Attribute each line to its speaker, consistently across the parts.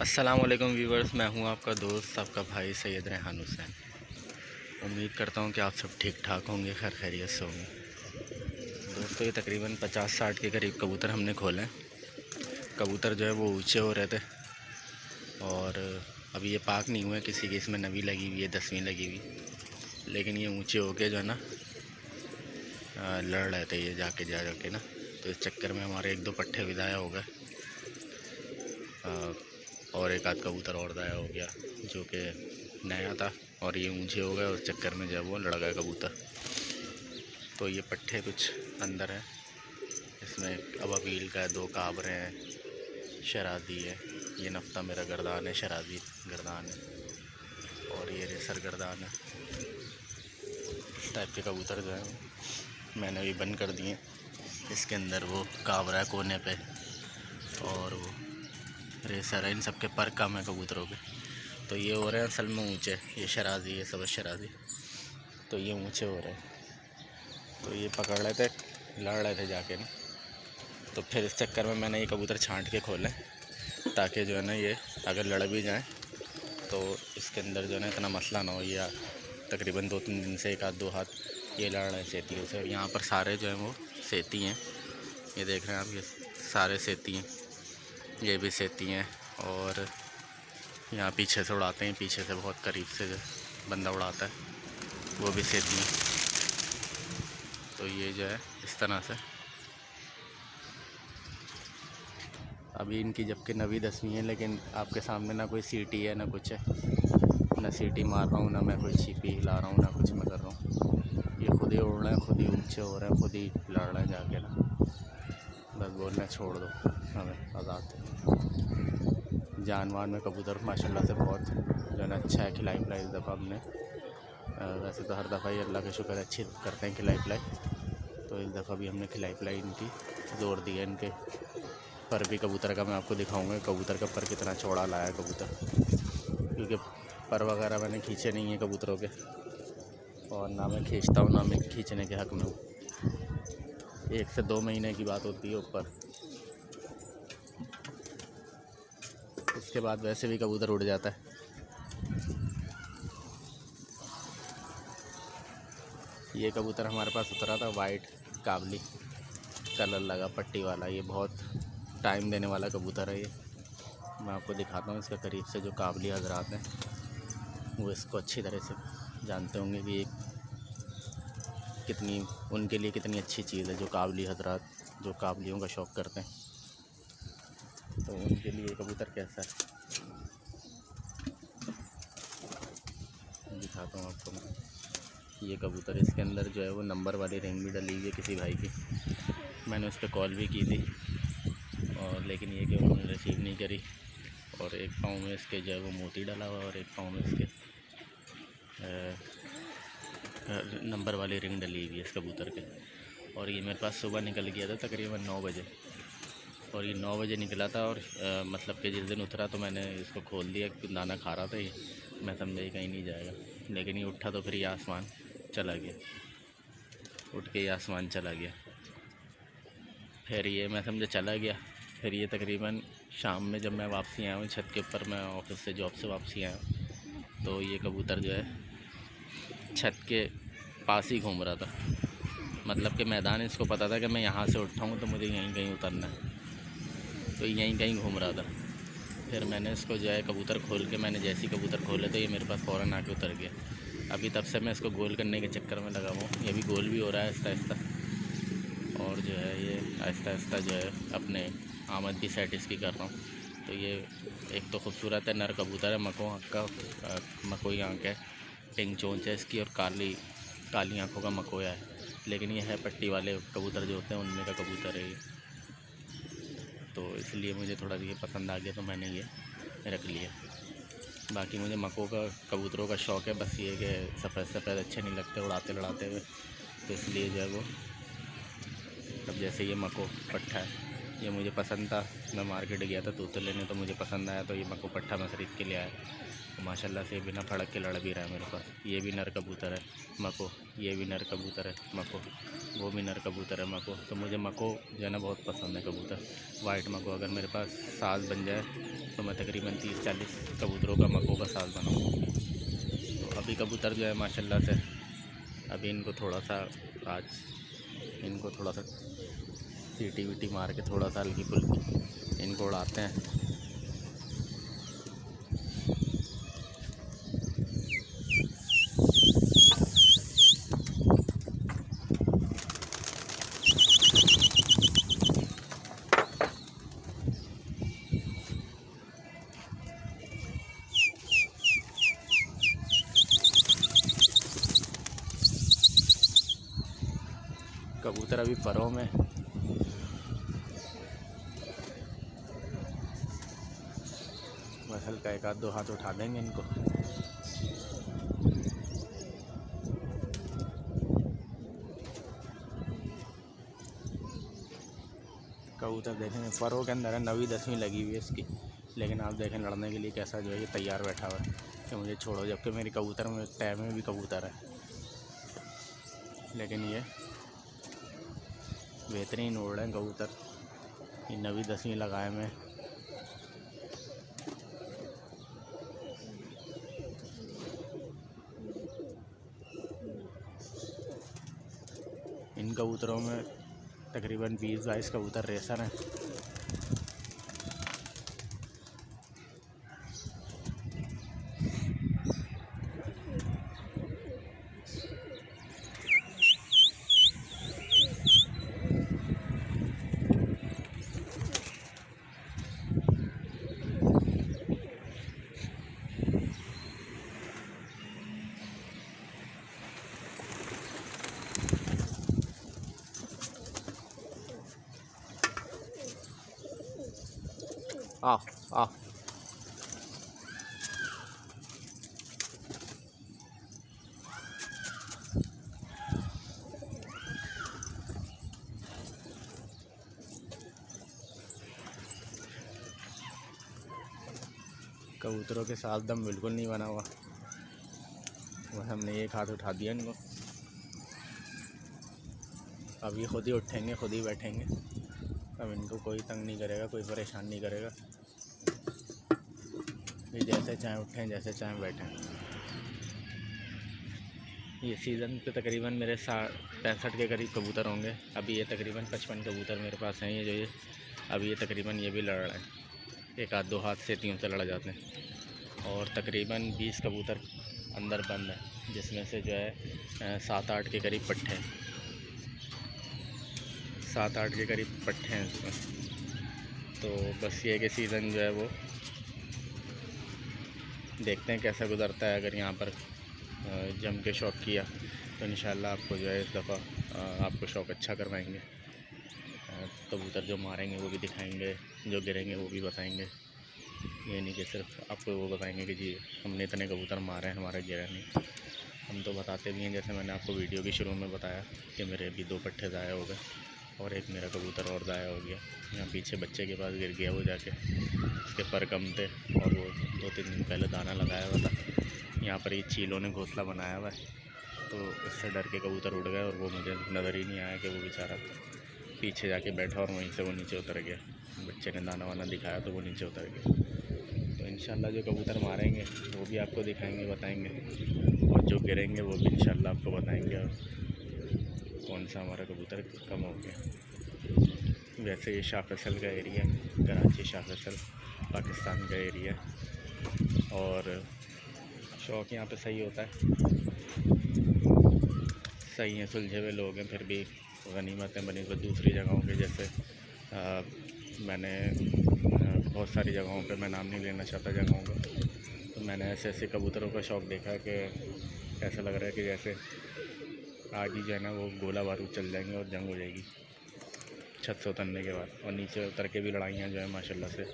Speaker 1: अस्सलाम वालेकुम व्यूवर्स, मैं हूं आपका दोस्त, आपका भाई सैयद रेहान हुसैन। उम्मीद करता हूं कि आप सब ठीक ठाक होंगे, खैर खैरियत से होंगे। दोस्तों, ये तकरीबन 50-60 के करीब कबूतर हमने खोले हैं। कबूतर जो है वो ऊंचे हो रहे थे और अभी ये पाक नहीं हुए, किसी की इसमें नवी लगी हुई है, 10वीं लगी हुई, लेकिन ये ऊँचे होके जो है ना लड़ रहे थे ये जाके ना। तो इस चक्कर में हमारे 1-2 पट्ठे विदाया हो गए और एक आध कबूतर और दाया हो गया जो कि नया था, और ये ऊंचे हो गए और चक्कर में जब वो लड़ गए कबूतर। तो ये पट्ठे कुछ अंदर हैं, इसमें अबाबील का है, 2 काबरे हैं, शरादी है, ये नफ्ता मेरा गर्दान है, शरादी गर्दान है, और ये रेसर गर्दान है। इस टाइप के कबूतर जो हैं मैंने अभी बंद कर दिए। इसके अंदर वो काबरा है कोने पे और वो रेसर है, इन सब के पर कम है कबूतरों के। तो ये हो रहे हैं असल में ऊँचे, ये शराजी, ये सब शराजी, तो ये ऊँचे हो रहे हैं। तो ये पकड़ रहे थे, लड़ रहे थे जाके ना। तो फिर इस चक्कर में मैंने ये कबूतर छांट के खोले ताकि जो है ना ये अगर लड़ भी जाएँ तो इसके अंदर जो है ना इतना मसला ना हो। ये तकरीबन 2-3 दिन से 1-2 हाथ ये लड़ रहे सेतियों से। और यहाँ पर सारे जो हैं वो सेती हैं, ये देख रहे हैं आप, ये सारे सेती हैं, ये भी सेती हैं। और यहाँ पीछे से उड़ाते हैं, पीछे से बहुत करीब से जो बंदा उड़ाता है वो भी सेती हैं। तो ये जो है इस तरह से अभी इनकी जबकि 9वीं 10वीं है, लेकिन आपके सामने ना कोई सीटी है ना कुछ है, ना सीटी मार रहा हूँ, ना मैं कोई छिपी हिला रहा हूँ, ना कुछ मैं कर रहा हूँ। ये खुद ही उड़ रहे हैं, खुद ही ऊँचे हो रहे हैं, खुद ही लड़ रहे हैं जाके ना। बस बोलना छोड़ दो हमें आज़ाद। जानवर में कबूतर माशाल्लाह से बहुत जो है ना अच्छा है। खिलाई पिलाई इस दफ़ा हमने, वैसे तो हर दफ़ा ही अल्लाह का शुक्र अच्छी करते हैं खिलाई पिलाई, तो इस दफ़ा भी हमने खिलाई पिलाई इनकी जोर दी है। इनके पर भी कबूतर का मैं आपको दिखाऊंगा, कबूतर का पर कितना चौड़ा लाया कबूतर, क्योंकि पर वगैरह मैंने खींचे नहीं है कबूतरों के, और ना मैं खींचता हूँ, ना मैं खींचने के हक़ में हूँ। 1 से 2 महीने की बात होती है ऊपर, उसके बाद वैसे भी कबूतर उड़ जाता है। ये कबूतर हमारे पास उतरा था, वाइट काबली कलर लगा पट्टी वाला। ये बहुत टाइम देने वाला कबूतर है। ये मैं आपको दिखाता हूँ इसका करीब से। जो काबली हजरात हैं वो इसको अच्छी तरह से जानते होंगे कि ये कितनी उनके लिए कितनी अच्छी चीज़ है। जो काबली हजरात जो काबलियों का शौक़ करते हैं, तो उनके लिए कबूतर कैसा है दिखाता हूँ आपको मैं। ये कबूतर, इसके अंदर जो है वो नंबर वाली रिंग भी डली हुई है किसी भाई की। मैंने उस पर कॉल भी की थी, और लेकिन ये कि उन्होंने रिसीव नहीं करी। और एक पाँव में इसके जो है वो मोती डला हुआ, और एक पाँव में इसके नंबर वाली रिंग डली हुई है इस कबूतर के। और ये मेरे पास सुबह निकल गया था तकरीबन 9 बजे, और ये 9 बजे निकला था। और मतलब कि जिस दिन उतरा तो मैंने इसको खोल दिया, दाना खा रहा था ये, मैं समझा ही कहीं नहीं जाएगा। लेकिन ये उठा तो फिर ये आसमान चला गया, उठ के ये आसमान चला गया। फिर ये मैं समझा चला गया। फिर ये तकरीबन शाम में जब मैं वापसी आया हूँ छत के ऊपर, मैं ऑफिस से जॉब से वापसी आया हूँ, तो ये कबूतर जो है छत के पास ही घूम रहा था। मतलब कि मैदान इसको पता था कि मैं यहाँ से उठा हूँ तो मुझे यहीं कहीं उतरना है, तो यहीं कहीं घूम रहा था। फिर मैंने इसको जो है कबूतर खोल के, मैंने जैसे ही कबूतर खोले तो ये मेरे पास फ़ौरन आके उतर गया। अभी तब से मैं इसको गोल करने के चक्कर में लगा हुआ हूँ। ये भी गोल भी हो रहा है आहिस्ता आहिस्ता, और जो है ये आहिस्ता आहिस्ता जो है अपने आमद की सेट इसकी कर रहा हूँ। तो ये एक तो खूबसूरत है, नर कबूतर है, मको आँख का, मकोई आँख है, टिंग चोंच है इसकी, और काली आँखों का मकोया है। लेकिन ये है पट्टी वाले कबूतर जो होते हैं उनमें का कबूतर है ये, तो इसलिए मुझे थोड़ा ये पसंद आ गया, तो मैंने ये रख लिया। बाकी मुझे मको का कबूतरों का शौक़ है, बस ये कि सफ़ेद सफ़ेद अच्छे नहीं लगते उड़ाते लड़ाते हुए, तो इसलिए जो है वो अब जैसे ये मको पट्ठा है, ये मुझे पसंद था। मैं मार्केट गया था तोते लेने, तो मुझे पसंद आया, तो ये मको पट्ठा मैं ख़रीद के ले आया। तो माशाल्लाह से बिना फड़क के लड़ भी रहा है मेरे पास। ये भी नर कबूतर है मको, ये भी नर कबूतर है मको, वो भी नर कबूतर है मको। तो मुझे मको जो है ना बहुत पसंद है कबूतर, वाइट मको। अगर मेरे पास साज बन जाए तो मैं तकरीबन 30-40 कबूतरों का मको का साथ बनाऊँ। तो अभी कबूतर जो है माशाल्लाह से अभी इनको थोड़ा सा आज इनको थोड़ा सा सीटी वीटी मार के थोड़ा सा हल्की फुल्की इनको उड़ाते हैं। कबूतर अभी परों में बस हल्का एक आध दो हाथ उठा देंगे इनको। कबूतर देखेंगे फरों के अंदर है, 9वीं-10वीं लगी हुई है इसकी, लेकिन आप देखें लड़ने के लिए कैसा जो है ये तैयार बैठा हुआ है कि मुझे छोड़ो, जबकि मेरी कबूतर में तय में भी कबूतर है, लेकिन ये बेहतरीन उड़ रहे हैं कबूतर। ये 9वीं-10वीं लगाए में इन कबूतरों में तकरीबन 20-22 कबूतर रेसर हैं। आ आ कबूतरों के साथ दम बिल्कुल नहीं बना हुआ, बस हमने एक हाथ उठा दिया इनको। अब ये खुद ही उठेंगे, खुद ही बैठेंगे, अब इनको कोई तंग नहीं करेगा, कोई परेशान नहीं करेगा। ये जैसे चाहें उठें, जैसे चाहें बैठें। ये सीज़न पे तकरीबन मेरे 65 के करीब कबूतर होंगे। अभी ये तकरीबन 55 कबूतर मेरे पास हैं। ये अभी ये तकरीबन ये भी लड़ रहे हैं, एक आध दो हाथ से तीन से लड़ जाते हैं। और तकरीबन 20 कबूतर अंदर बंद हैं, जिसमें से जो है 7-8 के करीब पट्ठे हैं, 7-8 के करीब पट्ठे हैं इसमें। तो बस ये कि सीज़न जो है वो देखते हैं कैसा गुज़रता है। अगर यहाँ पर जम के शौक़ किया तो इंशाल्लाह आपको जो है इस दफ़ा आपको शौक़ अच्छा करवाएंगे। कबूतर जो मारेंगे वो भी दिखाएंगे, जो गिरेंगे वो भी बताएंगे। ये नहीं कि सिर्फ आपको वो बताएंगे कि जी हमने इतने कबूतर मारे हैं, हमारा गिरा नहीं। हम तो बताते भी हैं, जैसे मैंने आपको वीडियो के शुरू में बताया कि मेरे अभी 2 पट्ठे ज़ाया हो गए और एक मेरा कबूतर और ज़ाया हो गया। यहाँ पीछे बच्चे के पास गिर गया वो जाके, उसके पर कम थे और वो 2-3 दिन पहले दाना लगाया हुआ था। यहाँ पर ये चीलों ने घोंसला बनाया हुआ है, तो इससे डर के कबूतर उड़ गए और वो मुझे नज़र ही नहीं आया कि वो बेचारा पीछे जाके बैठा और वहीं से वो नीचे उतर गया। बच्चे ने दाना वाना दिखाया तो वो नीचे उतर गया। तो इंशाल्लाह जो कबूतर मारेंगे वो भी आपको दिखाएंगे, बताएंगे, और जो गिरेंगे वो भी इंशाल्लाह आपको बताएंगे और कौन सा हमारा कबूतर कम हो गया। वैसे ये शाह फैसल का एरिया, कराची शाह फैसल पाकिस्तान का एरिया, और शौक़ यहाँ पे सही होता है, सही हैं, सुलझे हुए लोग हैं, फिर भी गनीमतें बनी। तो दूसरी जगहों पे जैसे मैंने बहुत सारी जगहों पे, मैं नाम नहीं लेना चाहता जगहों का, तो मैंने ऐसे ऐसे कबूतरों का शौक़ देखा कि ऐसा लग रहा है कि जैसे आज ही जो है ना वो गोला बारूद चल जाएंगे और जंग हो जाएगी छत से उतरने के बाद। और नीचे उतर के भी लड़ाइयाँ जो है माशाल्लाह से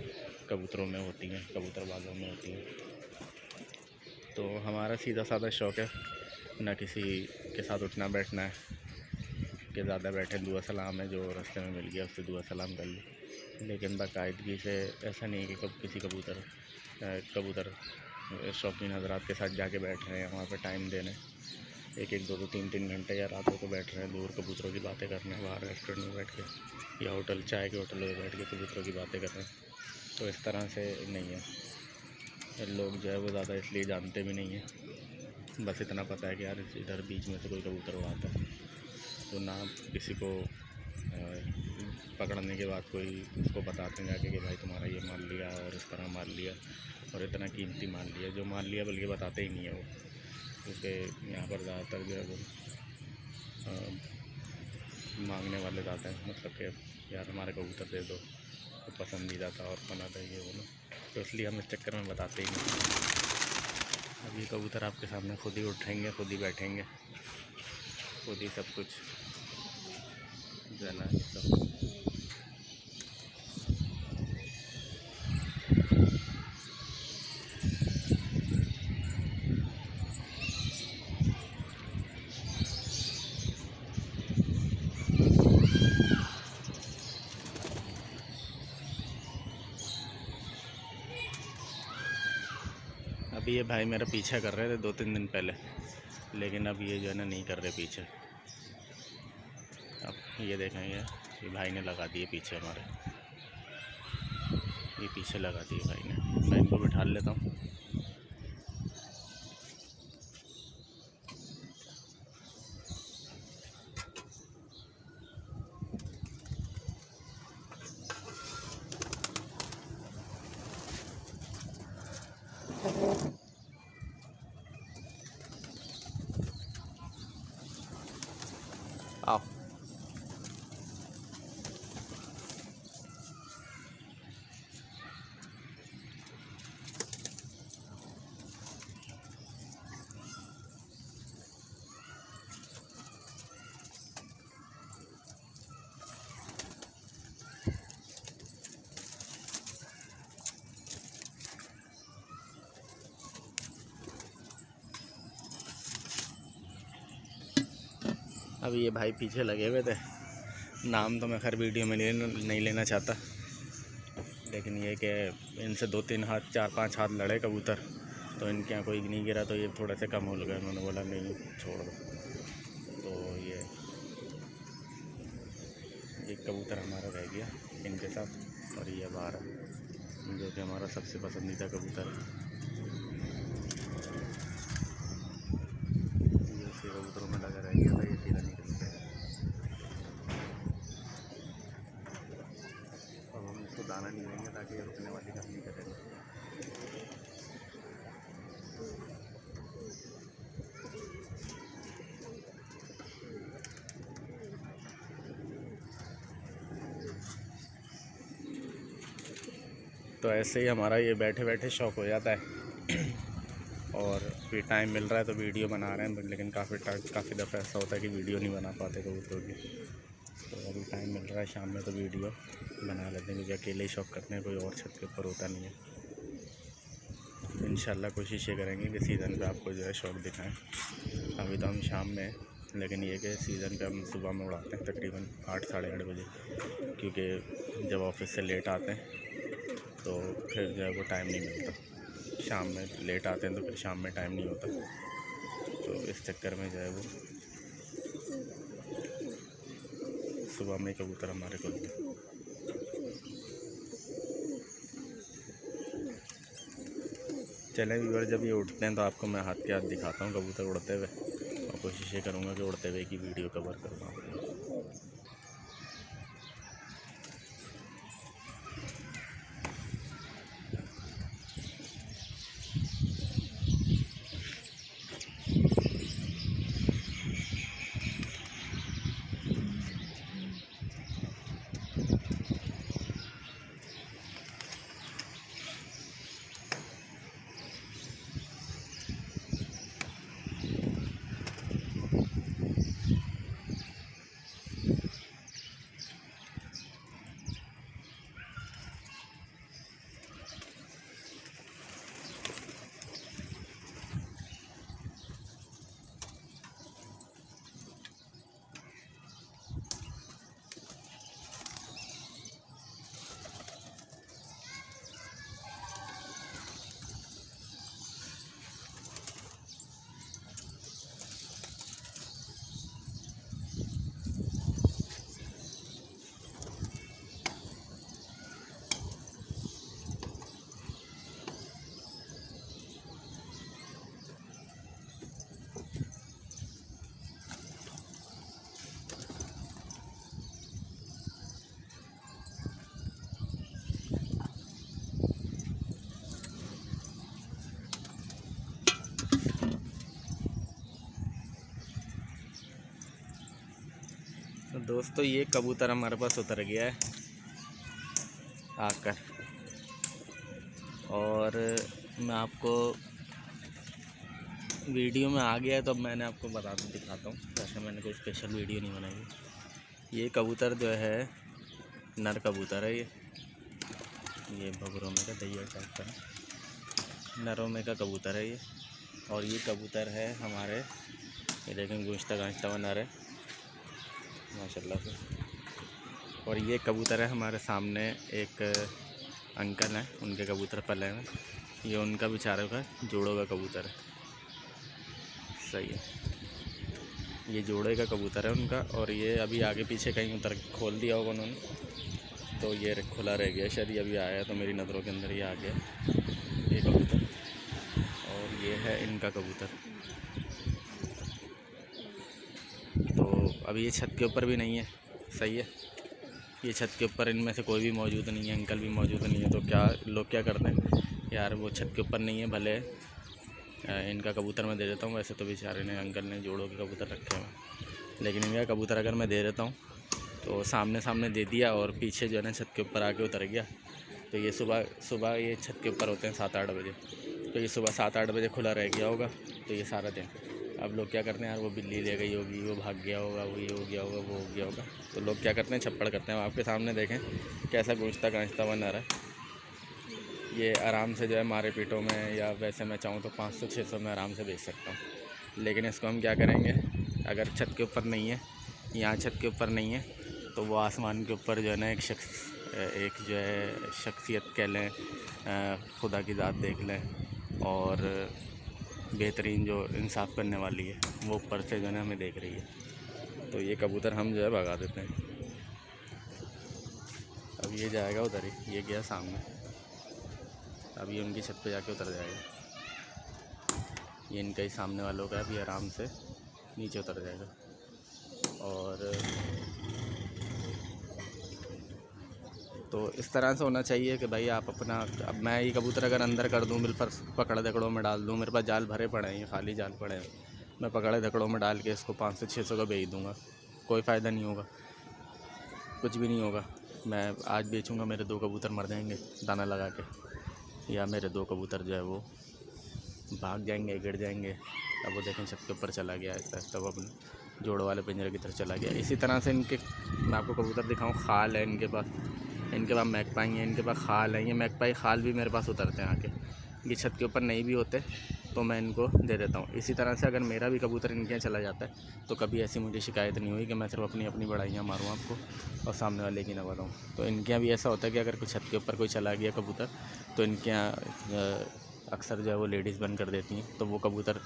Speaker 1: कबूतरों में होती हैं, कबूतरबाज़ों में होती हैं। तो हमारा सीधा साधा शौक़ है, ना किसी के साथ उठना बैठना है कि ज़्यादा बैठे, दुआ सलाम है, जो रास्ते में मिल गया उससे दुआ सलाम कर ली। लेकिन बाकायदगी से ऐसा नहीं है कि कब किसी कबूतर शौकीन हज़रात के साथ जाके बैठ रहे हैं, वहाँ पे टाइम देने, 1-1, 2-2, 3-3 घंटे या रातों को बैठ रहे हैं, दूर कबूतरों की बातें कर रहे हैं, बाहर रेस्टोरेंट में बैठ के या होटल, चाय के होटल में बैठ के कबूतरों की बातें कर रहे हैं। तो इस तरह से नहीं है। लोग जो है वो ज़्यादा इसलिए जानते भी नहीं हैं, बस इतना पता है कि यार इधर बीच में से कोई कबूतर उड़ाता है, तो ना किसी को पकड़ने के बाद कोई उसको बताते हैं जाके कि भाई तुम्हारा ये मार लिया और इस तरह मार लिया और इतना कीमती मार लिया। जो मार लिया बल्कि बताते ही नहीं है वो, क्योंकि यहाँ पर ज़्यादातर जो है वो मांगने वाले ज़्यादा हैं, मतलब कि यार हमारे कबूतर दे दो, तो पसंदीदा था और बना था ये वो ना, तो इसलिए हम इस चक्कर में बताते ही नहीं। अब ये कबूतर आपके सामने खुद ही उठेंगे, खुद ही बैठेंगे, खुद ही सब कुछ जो है ना सब। अभी ये भाई मेरा पीछा कर रहे थे 2-3 दिन पहले, लेकिन अब ये जो है ना नहीं कर रहे पीछे। अब ये देखेंगे, ये भाई ने लगा दिए पीछे हमारे, ये पीछे लगा दिए भाई ने। मैं इनको बिठा लेता हूँ। आओ। अभी ये भाई पीछे लगे हुए थे। नाम तो मैं खैर वीडियो में नहीं लेना चाहता, लेकिन ये कि इनसे 2-3 हाथ 4-5 हाथ लड़े कबूतर, तो इनके यहाँ कोई नहीं गिरा, तो ये थोड़े से कम हो गए। उन्होंने बोला नहीं छोड़ दो, तो ये एक कबूतर हमारा रह गया इनके साथ, और ये बाहर है जो कि हमारा सबसे पसंदीदा कबूतर है। ये उसी कबूतरों में लगा रह गया था, ये सीधा निकल गया। अब हम इसको दाना नहीं देंगे ताकि ये रुकने वाली काम नहीं करेगा। तो ऐसे ही हमारा ये बैठे बैठे शौक़ हो जाता है और फिर टाइम मिल रहा है तो वीडियो बना रहे हैं, लेकिन काफ़ी दफ़ा ऐसा होता है कि वीडियो नहीं बना पाते कबूतरों की। तो अभी टाइम मिल रहा है शाम में तो वीडियो बना लेते हैं, क्योंकि अकेले ही शौक़ करते हैं, कोई और छत के ऊपर होता नहीं है। इंशाल्लाह कोशिश ये करेंगे कि सीज़न पे आपको जो है शौक़ दिखाएं। अभी तो हम शाम में, लेकिन ये कि सीज़न पे हम सुबह में उड़ाते हैं तकरीबन 8 साढ़े 8 बजे, क्योंकि जब ऑफिस से लेट आते हैं तो फिर जो है वो टाइम नहीं मिलता। शाम में लेट आते हैं तो फिर शाम में टाइम नहीं होता, तो इस चक्कर में जो है वो सुबह में कबूतर हमारे को। चलें व्यूअर, जब ये उठते हैं तो आपको मैं हाथ के हाथ दिखाता हूँ कबूतर उड़ते हुए, और कोशिश ये करूँगा कि उड़ते हुए की वीडियो कवर करूँ आपको। दोस्तों ये कबूतर हमारे पास उतर गया है आकर, और मैं आपको वीडियो में आ गया है तो अब मैंने आपको दिखाता हूँ। वैसे मैंने कोई स्पेशल वीडियो नहीं बनाई। ये कबूतर जो है नर कबूतर है। ये भगरों में का दैया टाइप का नरों में का कबूतर है ये। और ये कबूतर है हमारे, ये देखें गूंजता गांजता हुआ नर है माशाल्लाह से। और ये कबूतर है हमारे सामने एक अंकल हैं, उनके कबूतर पले हैं। ये उनका बेचारों का जोड़ों का कबूतर है। सही है, ये जोड़े का कबूतर है उनका। और ये अभी आगे पीछे कहीं उतर खोल दिया होगा उन्होंने, तो ये खुला रह गया शायद। ये अभी आया तो मेरी नज़रों के अंदर ये आ गया ये कबूतर। और ये है इनका कबूतर। तो अभी ये छत के ऊपर भी नहीं है। सही है, ये छत के ऊपर इनमें से कोई भी मौजूद नहीं है, अंकल भी मौजूद नहीं है। तो क्या लोग क्या करते हैं यार, वो छत के ऊपर नहीं है, भले इनका कबूतर मैं दे देता हूँ। वैसे तो बेचारे ने अंकल ने जोड़ों के कबूतर रखे हुए, लेकिन इनका कबूतर अगर मैं दे देता हूँ तो सामने दे दिया और पीछे जो है ना छत के ऊपर आके उतर गया। तो ये सुबह ये छत के ऊपर होते हैं 7-8 बजे, तो ये सुबह 7-8 बजे खुला रह गया होगा तो ये सारा दिन। अब लोग क्या करते हैं यार, वो बिल्ली ले गई होगी, वो भाग गया होगा, वो ये हो गया होगा, वो हो गया होगा। तो लोग क्या करते हैं, छप्पड़ करते हैं। आपके सामने देखें कैसा गूंजता गांजता हुआ नर है। ये आराम से जो है मारे पीटों में, या वैसे मैं चाहूँ तो 500-600 में आराम से बेच सकता हूँ। लेकिन इसको हम क्या करेंगे, अगर छत के ऊपर नहीं है, यहाँ छत के ऊपर नहीं है, तो वो आसमान के ऊपर जो है ना एक जो है शख्सियत कह लें, खुदा की ज़ात देख लें, और बेहतरीन जो इंसाफ करने वाली है, वो ऊपर से जो है ना हमें देख रही है। तो ये कबूतर हम जो है भगा देते हैं। अब ये जाएगा उधर ही, ये गया सामने, अब ये उनकी छत पे जाके उतर जाएगा। ये इनका ही सामने वालों का, अभी आराम से नीचे उतर जाएगा। और तो इस तरह से होना चाहिए कि भाई आप अपना, अब मैं ये कबूतर अगर अंदर कर दूँ, मेरे पास पकड़े धकड़ों में डाल दूँ, मेरे पास जाल भरे पड़े हैं, ये खाली जाल पड़े हैं, मैं पकड़े धकड़ों में डाल के इसको 500 से 600 का बेच दूँगा, कोई फ़ायदा नहीं होगा, कुछ भी नहीं होगा। मैं आज बेचूँगा, मेरे 2 कबूतर मर जाएंगे दाना लगा के, या मेरे 2 कबूतर जो है वो भाग जाएंगे, गिर जाएंगे। अब वो देखें छत के ऊपर चला गया, तब अपने जोड़ों वाले पिंजरे की तरफ चला गया। इसी तरह से इनके, मैं आपको कबूतर दिखाऊं, खाल है इनके पास मैकपाई है, इनके पास खाल है। ये मैकपाई खाल भी मेरे पास उतरते हैं आके, ये छत के ऊपर नहीं भी होते तो मैं इनको दे देता हूँ। इसी तरह से अगर मेरा भी कबूतर इनके यहाँ चला जाता है तो कभी ऐसी मुझे शिकायत नहीं हुई कि मैं सिर्फ अपनी बढ़ाइयाँ मारूँ आपको और सामने वाले की ना बताऊँ। तो इनके यहाँ भी ऐसा होता है कि अगर कोई छत के ऊपर कोई चला गया कबूतर, तो इनके यहाँ अक्सर जो है वो लेडीज़ बंद कर देती हैं। तो वो कबूतर,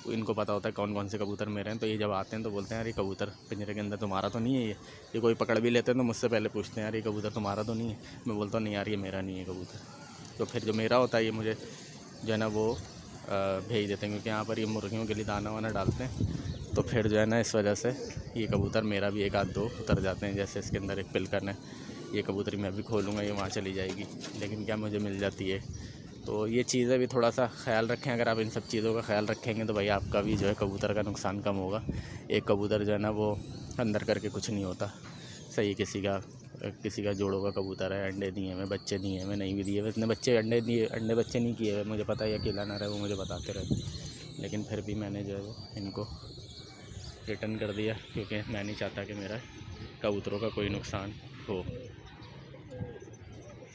Speaker 1: इनको पता होता है कौन कौन से कबूतर मेरे हैं। तो ये जब आते हैं तो बोलते हैं यार ये कबूतर पिंजरे के अंदर तुम्हारा तो नहीं है। ये कोई पकड़ भी लेते हैं तो मुझसे पहले पूछते हैं यार ये कबूतर तुम्हारा तो नहीं है। मैं बोलता हूँ नहीं यार ये मेरा नहीं है कबूतर। तो फिर जो मेरा होता है ये मुझे जो है ना वो भेज देते हैं, क्योंकि यहाँ पर ये मुर्गियों के लिए दाना वाना डालते हैं। तो फिर जो है ना इस वजह से ये कबूतर मेरा भी 1-2 उतर जाते हैं। जैसे इसके अंदर एक पिलकन है, ये कबूतरी मैं भी खोलूँगा, ये वहाँ चली जाएगी, लेकिन क्या मुझे मिल जाती है। तो ये चीज़ें भी थोड़ा सा ख्याल रखें। अगर आप इन सब चीज़ों का ख्याल रखेंगे तो भाई आपका भी जो है कबूतर का नुकसान कम होगा। एक कबूतर जो है ना वो अंदर करके कुछ नहीं होता। सही, किसी का जोड़ों का कबूतर है, अंडे दिए हुए, बच्चे दिए हुए, नहीं भी दिए हुए, इतने बच्चे अंडे बच्चे नहीं किए हुए, मुझे पता है अकेला ना रहे, वो मुझे बताते रहे, लेकिन फिर भी मैंने जो है वो इनको रिटर्न कर दिया, क्योंकि मैं नहीं चाहता कि मेरा कबूतरों का कोई नुकसान हो।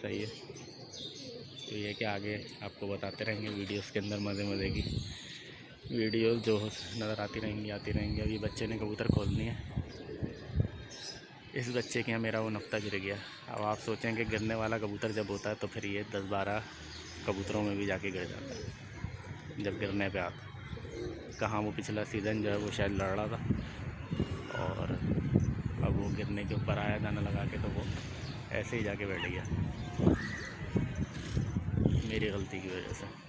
Speaker 1: सही है, तो ये कि आगे आपको बताते रहेंगे वीडियोस के अंदर मज़े की वीडियो जो नज़र आती रहेंगी। अब ये बच्चे ने कबूतर खोल दिए। इस बच्चे के यहाँ मेरा वो नफ्ता गिर गया। अब आप सोचें कि गिरने वाला कबूतर जब होता है तो फिर ये 10-12 कबूतरों में भी जाके गिर जाता है जब गिरने पे आता। कहाँ वो पिछला सीज़न जो है वो शायद लड़ रहा था और अब वो गिरने के ऊपर आया दाना लगा के, तो वो ऐसे ही जाके बैठ गया मेरी गलती की वजह से।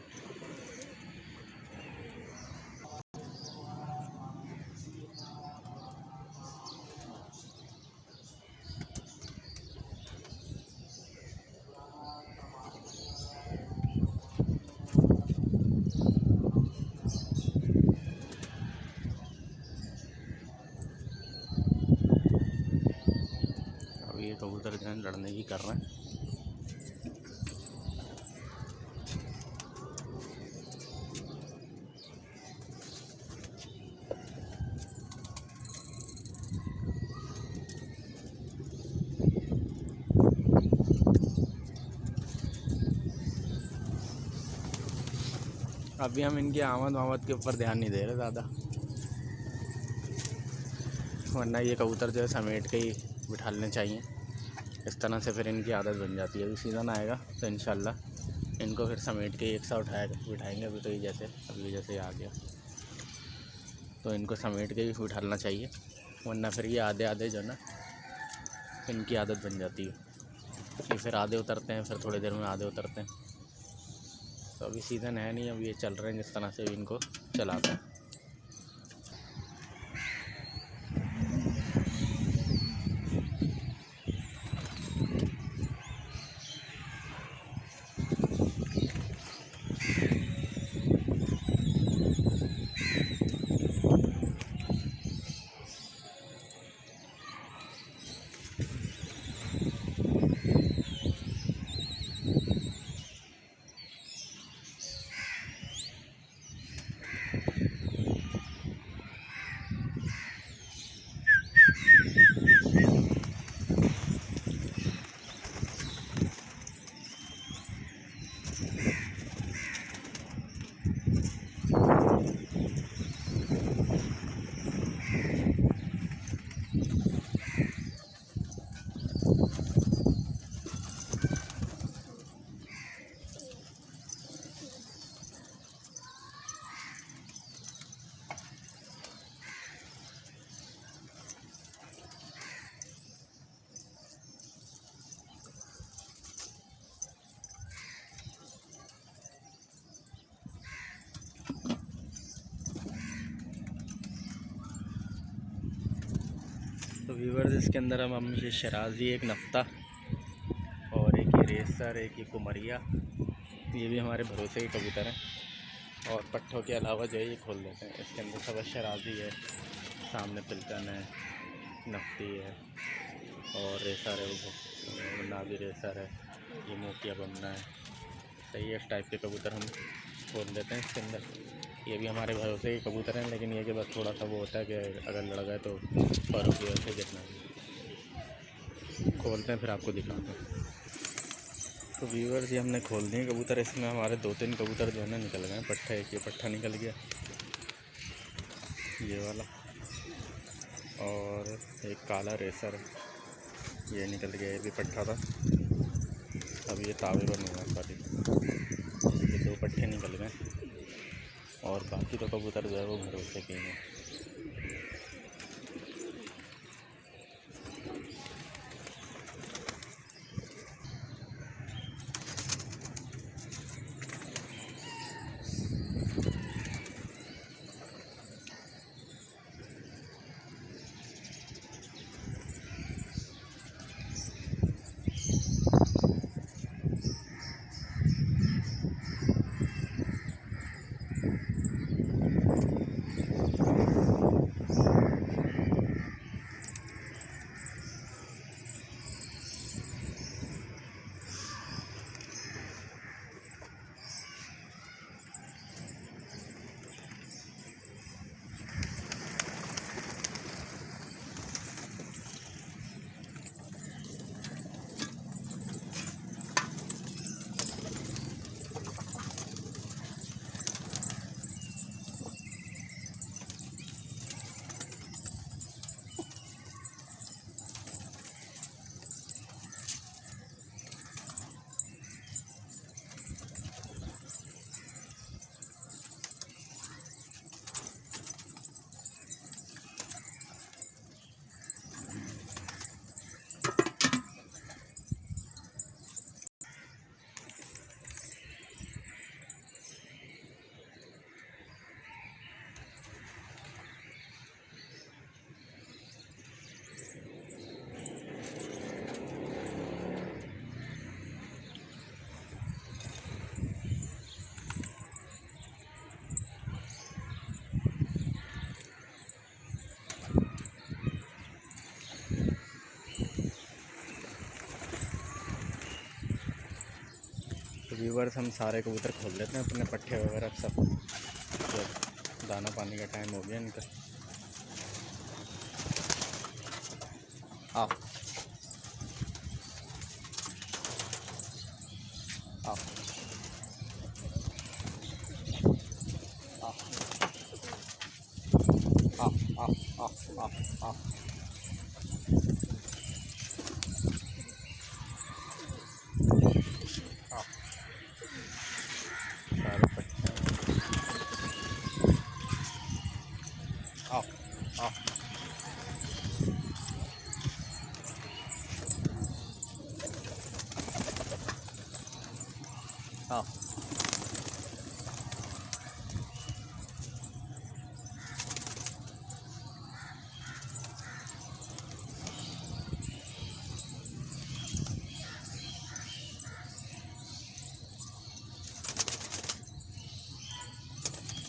Speaker 1: हैं, लड़ने की कर रहे हैं। अभी हम इनकी आमद वामद के ऊपर ध्यान नहीं दे रहे ज़्यादा, वरना ये कबूतर जो है समेट के ही बिठाने चाहिए। इस तरह से फिर इनकी आदत बन जाती है। अभी सीज़न आएगा तो इंशाल्लाह इनको फिर समेट के एक साथ बिठाएंगे। अभी तो ये जैसे आ गया तो इनको समेट के ही बिठाना चाहिए, वरना फिर ये आधे आधे जो ना इनकी आदत बन जाती है। ये फिर आधे उतरते हैं, फिर थोड़ी देर में आधे उतरते हैं। तो अभी सीज़न है नहीं, अब ये चल रहे हैं जिस तरह से इनको चलाते हैं। तो व्यूवर्स, इसके अंदर हम ये शराजी, एक नफ्ता और एक ये रेसर, एक ये कुमरिया, ये भी हमारे भरोसे के कबूतर हैं। और पट्ठों के अलावा जो है ये खोल देते हैं। इसके अंदर सब शराजी है, सामने पिल्टन है, नफ्ती है और रेसर है, वो नाभी रेसर है, ये मोतिया बमना है। सही है, इस टाइप के कबूतर हम खोल देते हैं इसके अंदर। ये भी हमारे भरोसे के कबूतर हैं, लेकिन ये कि बस थोड़ा सा वो होता है कि अगर लड़ गए तो परों की वजह से गिरना। खोलते हैं फिर आपको दिखाते हैं। तो व्यूअर्स, ये हमने खोल दिए कबूतर। इसमें हमारे 2-3 कबूतर जो है ना निकल गए पट्ठा। एक ये पट्ठा निकल गया, ये वाला, और एक काला रेसर ये निकल गया, ये भी पट्ठा था। अब ये तावे बन हुआ है, ये 2 पट्ठे निकल गए और बाकी तो कबूतर जो है वो भरोसे के हैं। व्यूवर्स हम सारे कबूतर खोल लेते हैं अपने पट्टे वगैरह सब, तो दाना पानी का टाइम हो गया इनका। आओ आओ आओ आओ आओ आओ आओ। सारे पट्टे आओ आओ। आओ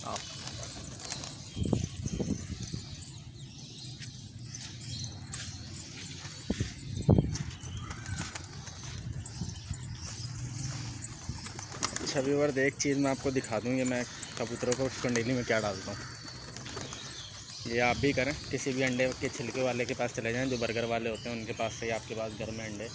Speaker 1: आओ। अच्छा व्यूअर्स, एक चीज़ मैं आपको दिखा दूँ, ये मैं कबूतरों को कंडीली में क्या डालता हूँ। ये आप भी करें, किसी भी अंडे के छिलके वाले के पास चले जाएं, जो बर्गर वाले होते हैं उनके पास से आपके पास घर में अंडे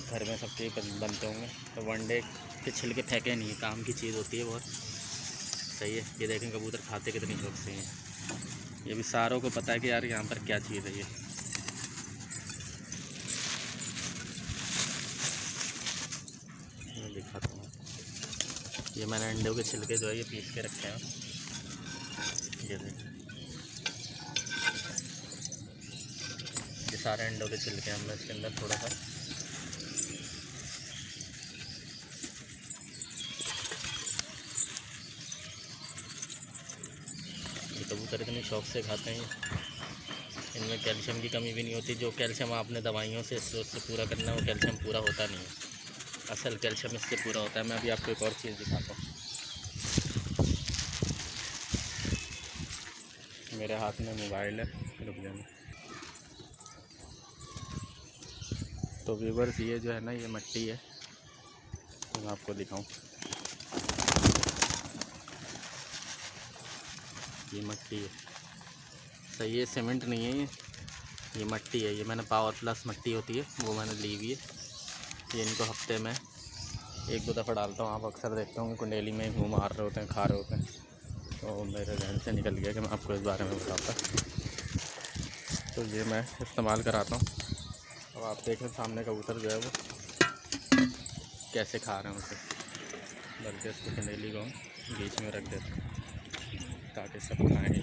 Speaker 1: घर में सबके बनते होंगे, तो वो अंडे के छिलके फेंके नहीं, काम की चीज़ होती है बहुत। सही है। ये देखें कबूतर खाते कितनी शौक से हैं। ये भी सारों को पता है कि यार यहाँ पर क्या चीज़ है। ये मैं दिखाता हूँ, ये मैंने अंडों के छिलके जो है ये पीस के रखे हैं। ये देखें, ये सारे अंडों के छिलके हैं। मैं इसके अंदर थोड़ा सा ये कबूतर इतनी शौक से खाते हैं। इनमें कैल्शियम की कमी भी नहीं होती। जो कैल्शियम आपने दवाइयों से उससे पूरा करना है, वो कैल्शियम पूरा होता नहीं है। असल कैल्शियम इससे पूरा होता है। मैं अभी आपको एक और चीज़ दिखाता हूँ। मेरे हाथ में मोबाइल है, रुक जाना। तो व्यूअर्स, ये जो है ना, ये मट्टी है, तो मैं आपको दिखाऊं। ये मट्टी है, सही है, सीमेंट नहीं है ये मट्टी है। ये मैंने पावर प्लस मट्टी होती है वो मैंने ली हुई है। ये इनको हफ्ते में 1-2 दफ़ा डालता हूँ। आप अक्सर देखते होंगे कुंडेली में मुँह मार रहे होते हैं, खा रहे होते हैं, तो मेरे जहन से निकल गया कि मैं आपको इस बारे में बताता। तो ये मैं इस्तेमाल कराता हूँ। अब आप देखें सामने कबूतर जो है वो कैसे खा रहे हैं उसे, बल्कि उसको कुंडेली को बीच में रख देते हैं ताकि सब खाएँ।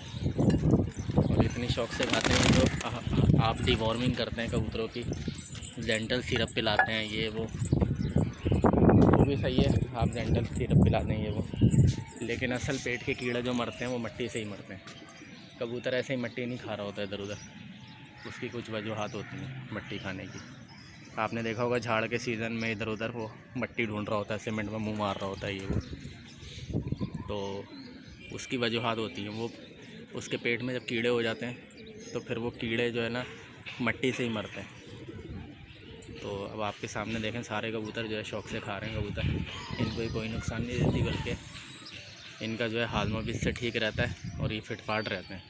Speaker 1: और इतनी शौक से खाते हैं जो आप डिवॉर्मिंग करते हैं कबूतरों की, जेंटल सिरप पिलाते हैं, ये वो भी सही है। आप जेंटल सिरप पिलाते हैं ये वो, लेकिन असल पेट के कीड़े जो मरते हैं वो मट्टी से ही मरते हैं। कबूतर ऐसे ही मट्टी नहीं खा रहा होता इधर उधर, उसकी कुछ वजूहात होती हैं मट्टी खाने की। आपने देखा होगा झाड़ के सीज़न में इधर उधर वो मट्टी ढूंढ रहा होता है, सीमेंट में मुंह मार रहा होता है ये वो, तो उसकी वजूहात होती हैं। वो उसके पेट में जब कीड़े हो जाते हैं तो फिर वो कीड़े जो है ना मट्टी से ही मरते हैं। तो अब आपके सामने देखें सारे कबूतर जो है शौक से खा रहे हैं कबूतर। इनको कोई नुकसान नहीं देती, बल्कि इनका जो है हाजमा भी इससे ठीक रहता है और ये फिट फाट रहते हैं।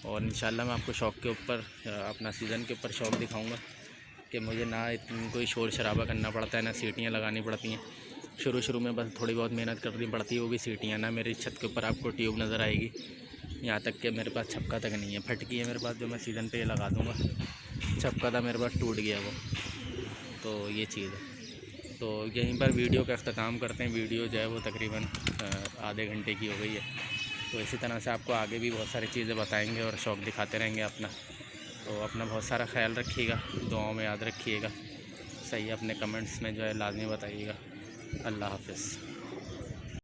Speaker 1: और इंशाल्लाह मैं आपको शौक़ के ऊपर, अपना सीज़न के ऊपर शौक़ दिखाऊंगा कि मुझे ना इतनी कोई शोर शराबा करना पड़ता है, ना सीटियाँ लगानी पड़ती हैं। शुरू में बस थोड़ी बहुत मेहनत करनी पड़ती है, वो भी सीटियाँ। ना मेरी छत के ऊपर आपको ट्यूब नज़र आएगी, यहाँ तक कि मेरे पास छपका तक नहीं है। फटकी है मेरे पास जो मैं सीज़न पे लगा दूँगा। छपका था मेरे पास, टूट गया वो, तो ये चीज़ है। तो यहीं पर वीडियो का अख्ताम करते हैं। वीडियो जो है वो तकरीबन आधे घंटे की हो गई है। तो इसी तरह से आपको आगे भी बहुत सारी चीज़ें बताएंगे और शौक़ दिखाते रहेंगे अपना। तो अपना बहुत सारा ख्याल रखिएगा, दुआओं में याद रखिएगा। सही, अपने कमेंट्स में जो है लाजमी बताइएगा। अल्लाह हाफ़िज़।